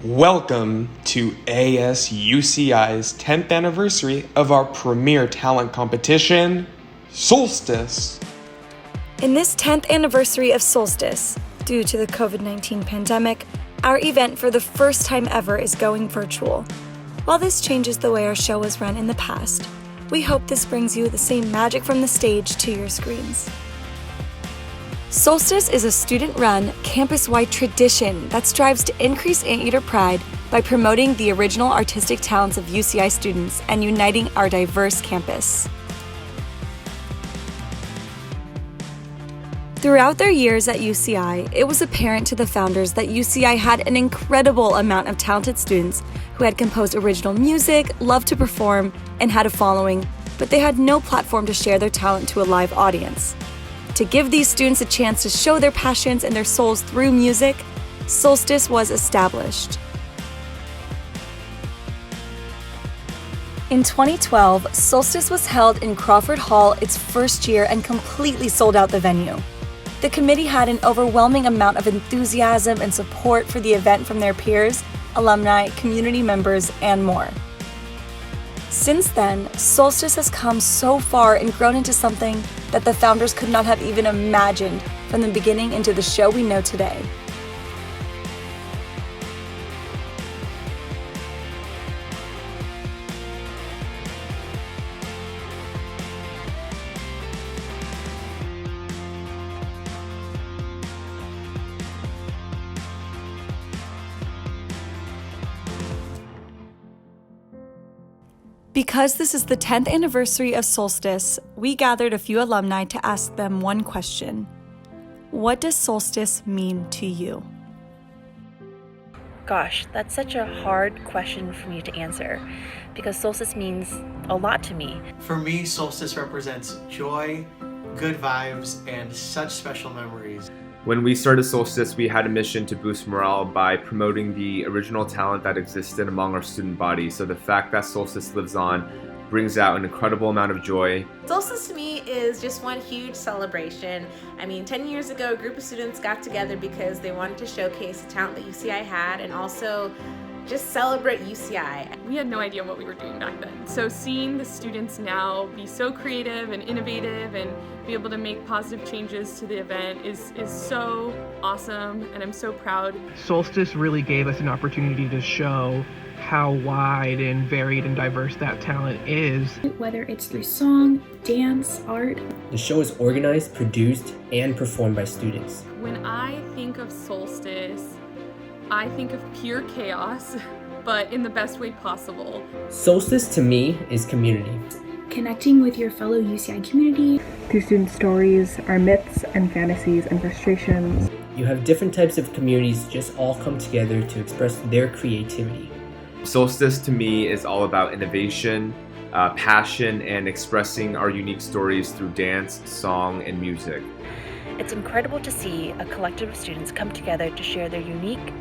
Welcome to ASUCI's 10th anniversary of our premier talent competition, Soulstice. In this 10th anniversary of Soulstice, due to the COVID-19 pandemic, our event for the first time ever is going virtual. While this changes the way our show was run in the past, we hope this brings you the same magic from the stage to your screens. Soulstice is a student-run, campus-wide tradition that strives to increase Anteater pride by promoting the original artistic talents of UCI students and uniting our diverse campus. Throughout their years at UCI, it was apparent to the founders that UCI had an incredible amount of talented students who had composed original music, loved to perform, and had a following, but they had no platform to share their talent to a live audience. To give these students a chance to show their passions and their souls through music, Soulstice was established. In 2012, Soulstice was held in Crawford Hall its first year and completely sold out the venue. The committee had an overwhelming amount of enthusiasm and support for the event from their peers, alumni, community members, and more. Since then, Soulstice has come so far and grown into something that the founders could not have even imagined from the beginning into the show we know today. Because this is the 10th anniversary of Soulstice, we gathered a few alumni to ask them one question. What does Soulstice mean to you? Gosh, that's such a hard question for me to answer because Soulstice means a lot to me. For me, Soulstice represents joy, good vibes, and such special memories. When we started Soulstice, we had a mission to boost morale by promoting the original talent that existed among our student body. So the fact that Soulstice lives on brings out an incredible amount of joy. Soulstice to me is just one huge celebration. 10 years ago, a group of students got together because they wanted to showcase the talent that UCI had and also just celebrate UCI. We had no idea what we were doing back then. So seeing the students now be so creative and innovative and be able to make positive changes to the event is so awesome, and I'm so proud. Soulstice really gave us an opportunity to show how wide and varied and diverse that talent is. Whether it's through song, dance, art. The show is organized, produced, and performed by students. When I think of Soulstice, I think of pure chaos, but in the best way possible. Soulstice to me is community. Connecting with your fellow UCI community. Through student stories, our myths and fantasies and frustrations. You have different types of communities just all come together to express their creativity. Soulstice to me is all about innovation, passion, and expressing our unique stories through dance, song, and music. It's incredible to see a collective of students come together to share their unique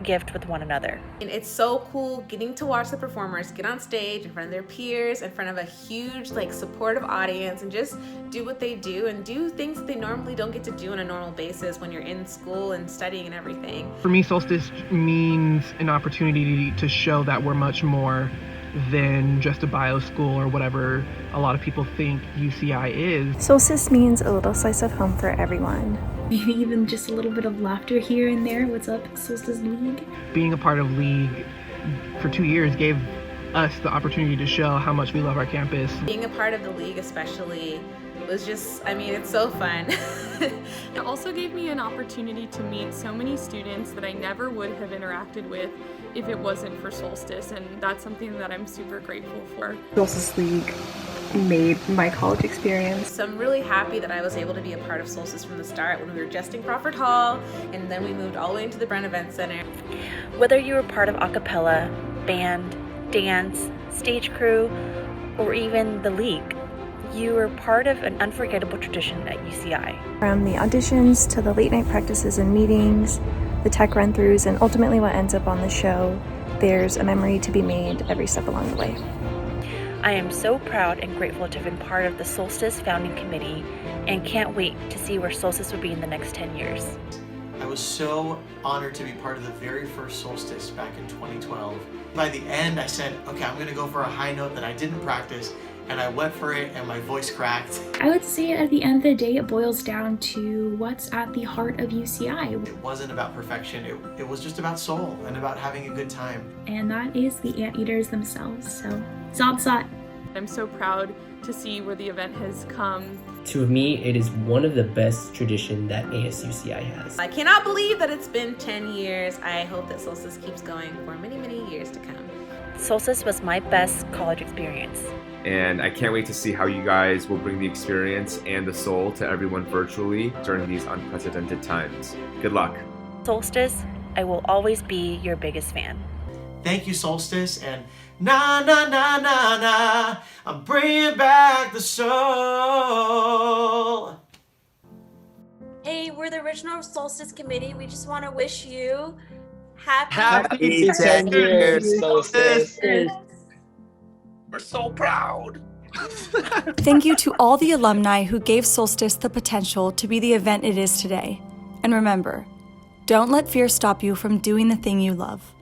gift with one another. And it's so cool getting to watch the performers get on stage in front of their peers, in front of a huge supportive audience, and just do what they do and do things that they normally don't get to do on a normal basis when you're in school and studying and everything. For me, Soulstice means an opportunity to show that we're much more than just a bio school or whatever a lot of people think UCI is. Soulstice means a little slice of home for everyone. Maybe even just a little bit of laughter here and there. What's up, Soulstice League? Being a part of League for 2 years gave us the opportunity to show how much we love our campus. Being a part of the League especially was just, it's so fun. It also gave me an opportunity to meet so many students that I never would have interacted with if it wasn't for Soulstice, and that's something that I'm super grateful for. Soulstice League made my college experience. So I'm really happy that I was able to be a part of Soulstice from the start when we were just in Crawford Hall, and then we moved all the way into the Brent Event Center. Whether you were part of a cappella, band, dance, stage crew, or even the League, you were part of an unforgettable tradition at UCI. From the auditions to the late night practices and meetings, the tech run-throughs, and ultimately what ends up on the show, there's a memory to be made every step along the way. I am so proud and grateful to have been part of the Soulstice founding committee and can't wait to see where Soulstice will be in the next 10 years. I was so honored to be part of the very first Soulstice back in 2012. By the end, I said, okay, I'm gonna go for a high note that I didn't practice, and I went for it and my voice cracked. I would say at the end of the day, it boils down to what's at the heart of UCI. It wasn't about perfection, it was just about soul and about having a good time. And that is the anteaters themselves, so Zot. I'm so proud to see where the event has come. To me, it is one of the best traditions that ASUCI has. I cannot believe that it's been 10 years. I hope that Soulstice keeps going for many, many years to come. Soulstice was my best college experience. And I can't wait to see how you guys will bring the experience and the soul to everyone virtually during these unprecedented times. Good luck. Soulstice, I will always be your biggest fan. Thank you, Soulstice, and na na na na na, I'm bringing back the soul. Hey, we're the original Soulstice committee. We just want to wish you happy 10 years, Soulstice. We're so proud. Thank you to all the alumni who gave Soulstice the potential to be the event it is today. And remember, don't let fear stop you from doing the thing you love.